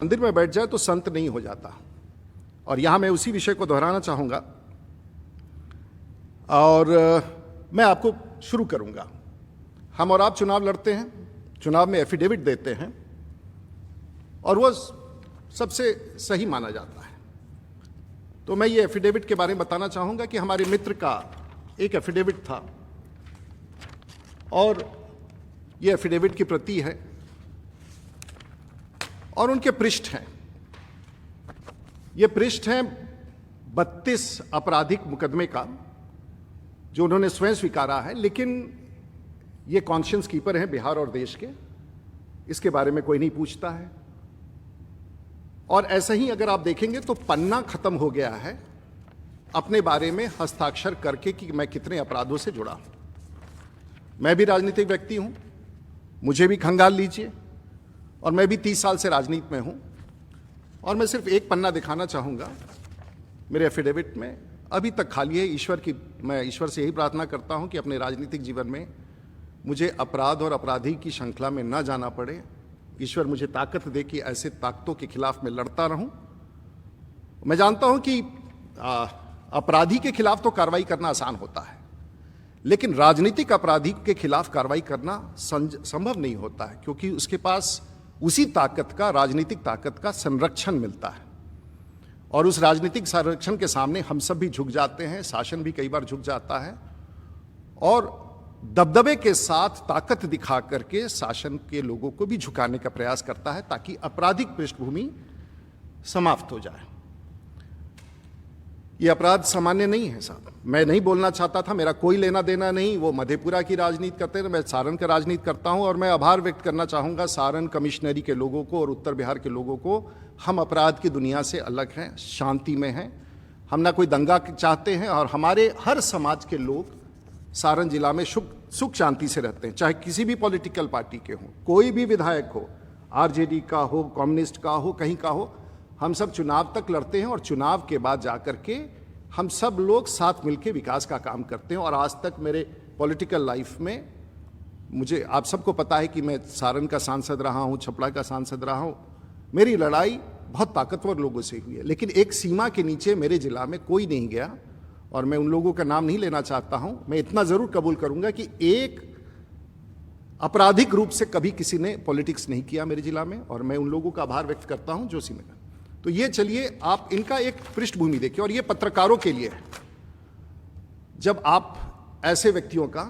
मंदिर में बैठ जाए तो संत नहीं हो जाता। और यहां मैं उसी विषय को दोहराना चाहूंगा और मैं आपको शुरू करूंगा। हम और आप चुनाव लड़ते हैं, चुनाव में एफिडेविट देते हैं और वो सबसे सही माना जाता है। तो मैं ये एफिडेविट के बारे में बताना चाहूंगा कि हमारे मित्र का एक एफिडेविट था और ये एफिडेविट की प्रति है और उनके पृष्ठ हैं। ये पृष्ठ हैं 32 आपराधिक मुकदमे का जो उन्होंने स्वयं स्वीकारा है, लेकिन ये कॉन्शियंस कीपर हैं बिहार और देश के, इसके बारे में कोई नहीं पूछता है। और ऐसा ही अगर आप देखेंगे तो पन्ना खत्म हो गया है अपने बारे में हस्ताक्षर करके कि मैं कितने अपराधों से जुड़ा हूं। मैं भी राजनीतिक व्यक्ति हूं, मुझे भी खंगाल लीजिए, और मैं भी 30 साल से राजनीति में हूं। और मैं सिर्फ एक पन्ना दिखाना चाहूंगा मेरे एफिडेविट में, अभी तक खाली है। मैं ईश्वर से यही प्रार्थना करता हूं कि अपने राजनीतिक जीवन में मुझे अपराध और अपराधी की श्रृंखला में न जाना पड़े। ईश्वर मुझे ताकत दे कि ऐसे ताकतों के खिलाफ मैं लड़ता रहूं। मैं जानता हूं कि अपराधी के खिलाफ तो कार्रवाई करना आसान होता है, लेकिन राजनीतिक अपराधी के खिलाफ कार्रवाई करना संभव नहीं होता है, क्योंकि उसके पास उसी ताकत का, राजनीतिक ताकत का संरक्षण मिलता है। और उस राजनीतिक संरक्षण के सामने हम सब भी झुक जाते हैं, शासन भी कई बार झुक जाता है और दबदबे के साथ ताकत दिखा करके शासन के लोगों को भी झुकाने का प्रयास करता है ताकि आपराधिक पृष्ठभूमि समाप्त हो जाए। ये अपराध सामान्य नहीं है साहब। मैं नहीं बोलना चाहता था, मेरा कोई लेना देना नहीं। वो मधेपुरा की राजनीति करते हैं, मैं सारण का राजनीति करता हूं। और मैं आभार व्यक्त करना चाहूंगा सारण कमिश्नरी के लोगों को और उत्तर बिहार के लोगों को। हम अपराध की दुनिया से अलग हैं, शांति में हैं, हम ना कोई दंगा चाहते हैं। और हमारे हर समाज के लोग सारण जिला में सुख शांति से रहते हैं, चाहे किसी भी पॉलिटिकल पार्टी के हों, कोई भी विधायक हो, आरजेडी का हो, कम्युनिस्ट का हो, कहीं का हो। हम सब चुनाव तक लड़ते हैं और चुनाव के बाद जाकर के हम सब लोग साथ मिलकर विकास का काम करते हैं। और आज तक मेरे पॉलिटिकल लाइफ में मुझे, आप सबको पता है कि मैं सारण का सांसद रहा हूं, छपरा का सांसद रहा हूं। मेरी लड़ाई बहुत ताकतवर लोगों से हुई है, लेकिन एक सीमा के नीचे मेरे जिला में कोई नहीं गया। और मैं उन लोगों का नाम नहीं लेना चाहता हूं। मैं इतना जरूर कबूल करूंगा कि एक आपराधिक रूप से कभी किसी ने पॉलिटिक्स नहीं किया मेरे जिला में, और मैं उन लोगों का आभार व्यक्त करता हूं जो सीमा। तो ये चलिए आप इनका एक पृष्ठभूमि देखिए, और ये पत्रकारों के लिए है। जब आप ऐसे व्यक्तियों का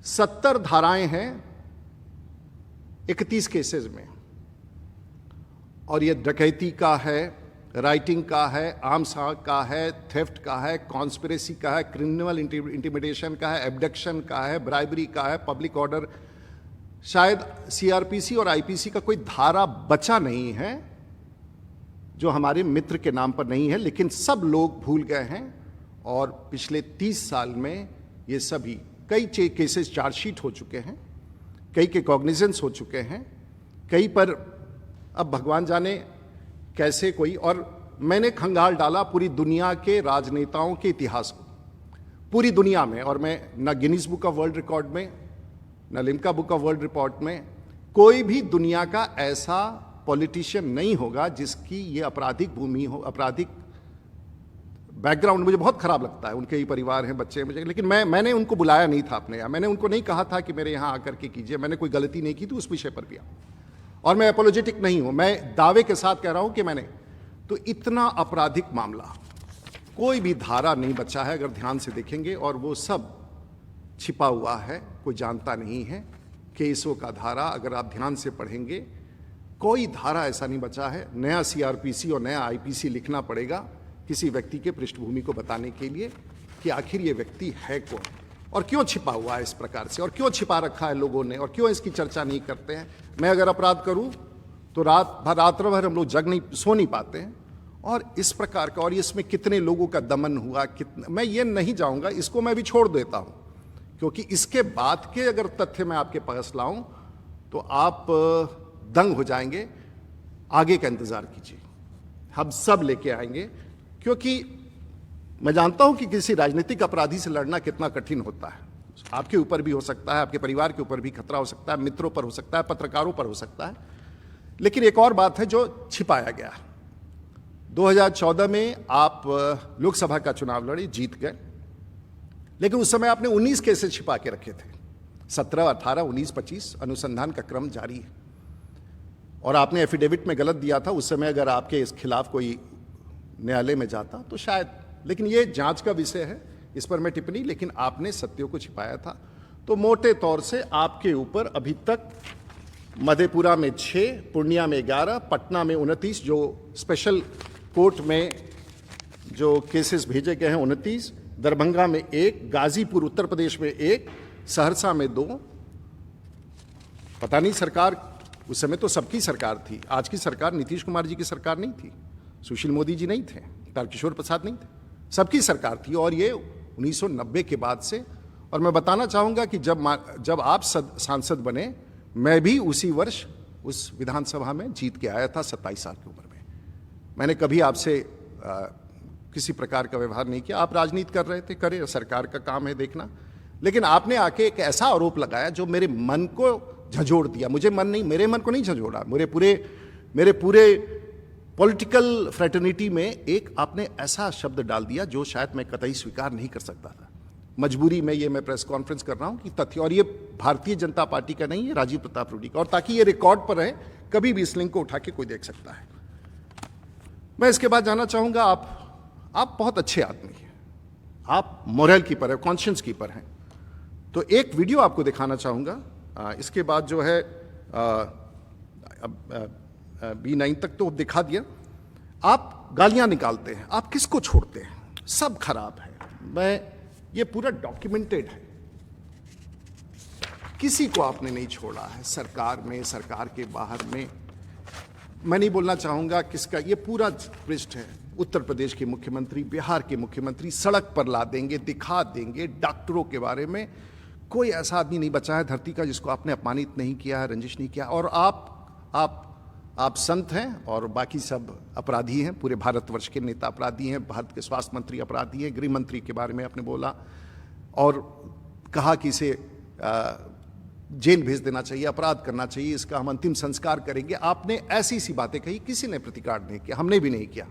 70 धाराएं हैं 31 केसेस में, और ये डकैती का है, राइटिंग का है, आर्म्स का है, थेफ्ट का है, कॉन्स्पिरेसी का है, क्रिमिनल इंटिमिडेशन का है, एब्डक्शन का है, ब्राइबरी का है, पब्लिक ऑर्डर, शायद सीआरपीसी और आईपीसी का कोई धारा बचा नहीं है जो हमारे मित्र के नाम पर नहीं है, लेकिन सब लोग भूल गए हैं। और पिछले 30 साल में ये सभी कई केसेस चार्जशीट हो चुके हैं, कई के कॉग्निजेंस हो चुके हैं, कई पर अब भगवान जाने कैसे कोई। और मैंने खंगाल डाला पूरी दुनिया के राजनेताओं के इतिहास को, पूरी दुनिया में। और मैं न Guinness book of world record में, न Limca book of world record में, कोई भी दुनिया का ऐसा पॉलिटिशियन नहीं होगा जिसकी ये आपराधिक भूमि हो, आपराधिक बैकग्राउंड। मुझे बहुत खराब लगता है, उनके ही परिवार हैं, बच्चे हैं मुझे, लेकिन मैंने उनको बुलाया नहीं था अपने यहाँ। मैंने उनको नहीं कहा था कि मेरे यहाँ आकर के कीजिए। मैंने कोई गलती नहीं की थी उस विषय पर भी। और मैं एपोलॉजेटिक नहीं हूं, मैं दावे के साथ कह रहा हूं कि मैंने तो इतना आपराधिक मामला, कोई भी धारा नहीं बचा है अगर ध्यान से देखेंगे, और वो सब छिपा हुआ है, कोई जानता नहीं है। केसों का धारा अगर आप ध्यान से पढ़ेंगे, कोई धारा ऐसा नहीं बचा है। नया सीआरपीसी और नया आईपीसी लिखना पड़ेगा किसी व्यक्ति के पृष्ठभूमि को बताने के लिए कि आखिर ये व्यक्ति है कौन और क्यों छिपा हुआ है इस प्रकार से, और क्यों छिपा रखा है लोगों ने, और क्यों इसकी चर्चा नहीं करते हैं। मैं अगर अपराध करूं तो रात्र भर हम लोग सो नहीं पाते हैं। और इस प्रकार का, और इसमें कितने लोगों का दमन हुआ, कितना, मैं ये नहीं जाऊंगा, इसको मैं भी छोड़ देता हूं, क्योंकि इसके बाद के अगर तथ्य मैं आपके पास लाऊं तो आप दंग हो जाएंगे। आगे का इंतजार कीजिए, हम सब लेके आएंगे। क्योंकि मैं जानता हूं कि किसी राजनीतिक अपराधी से लड़ना कितना कठिन होता है। आपके ऊपर भी हो सकता है, आपके परिवार के ऊपर भी खतरा हो सकता है, मित्रों पर हो सकता है, पत्रकारों पर हो सकता है। लेकिन एक और बात है जो छिपाया गया। 2014 में आप लोकसभा का चुनाव लड़े, जीत गए, लेकिन उस समय आपने 19 केसेस छिपा के रखे थे। 17, 18, 19, 25 अनुसंधान का क्रम जारी है। और आपने एफिडेविट में गलत दिया था। उस समय अगर आपके इस खिलाफ कोई न्यायालय में जाता तो शायद, लेकिन ये जांच का विषय है, इस पर मैं टिप्पणी, लेकिन आपने सत्यों को छिपाया था। तो मोटे तौर से आपके ऊपर अभी तक मधेपुरा में 6, पूर्णिया में 11, पटना में 29, जो स्पेशल कोर्ट में जो केसेस भेजे गए हैं 29, दरभंगा में 1, गाजीपुर उत्तर प्रदेश में 1, सहरसा में 2। पता नहीं, सरकार उस समय तो सबकी सरकार थी। आज की सरकार नीतीश कुमार जी की सरकार नहीं थी, सुशील मोदी जी नहीं थे, तारकिशोर प्रसाद नहीं थे, सबकी सरकार थी। और ये 1990 के बाद से, और मैं बताना चाहूँगा कि जब आप सांसद बने, मैं भी उसी वर्ष उस विधानसभा में जीत के आया था 27 साल की उम्र में। मैंने कभी आपसे किसी प्रकार का व्यवहार नहीं किया। आप राजनीति कर रहे थे, करे, सरकार का काम है देखना, लेकिन आपने आके एक ऐसा आरोप लगाया जो मेरे मन को झंझोड़ दिया। मेरे मन को नहीं झंझोड़ा, मेरे पूरे पॉलिटिकल फ्रेटर्निटी में एक आपने ऐसा शब्द डाल दिया जो शायद मैं कतई स्वीकार नहीं कर सकता था। मजबूरी में ये मैं प्रेस कॉन्फ्रेंस कर रहा हूं कि तथ्य, और ये भारतीय जनता पार्टी का नहीं है, राजीव प्रताप रूडी का, और ताकि ये रिकॉर्ड पर रहे, कभी भी इस लिंक को उठा के कोई देख सकता है। मैं इसके बाद जानना चाहूंगा, आप बहुत अच्छे आदमी हैं, आप मोरल कीपर है, कॉन्शियंस कीपर हैं। तो एक वीडियो आपको दिखाना चाहूंगा। इसके बाद जो है B9 तक तो दिखा दिया। आप गालियां निकालते हैं, आप किसको छोड़ते हैं? सब खराब है। ये पूरा डॉक्यूमेंटेड है, किसी को आपने नहीं छोड़ा है, सरकार में, सरकार के बाहर में। मैं नहीं बोलना चाहूंगा किसका, ये पूरा पृष्ठ है। उत्तर प्रदेश के मुख्यमंत्री, बिहार के मुख्यमंत्री सड़क पर ला देंगे, दिखा देंगे। डॉक्टरों के बारे में कोई ऐसा आदमी नहीं बचा है धरती का जिसको आपने अपमानित नहीं किया है, रंजिश नहीं किया। और आप संत हैं और बाकी सब अपराधी हैं। पूरे भारतवर्ष के नेता अपराधी हैं। भारत के स्वास्थ्य मंत्री अपराधी हैं। गृह मंत्री के बारे में आपने बोला और कहा कि इसे जेल भेज देना चाहिए, अपराध करना चाहिए, इसका हम अंतिम संस्कार करेंगे। आपने ऐसी सी बातें कही, किसी ने प्रतिकार नहीं किया, हमने भी नहीं किया।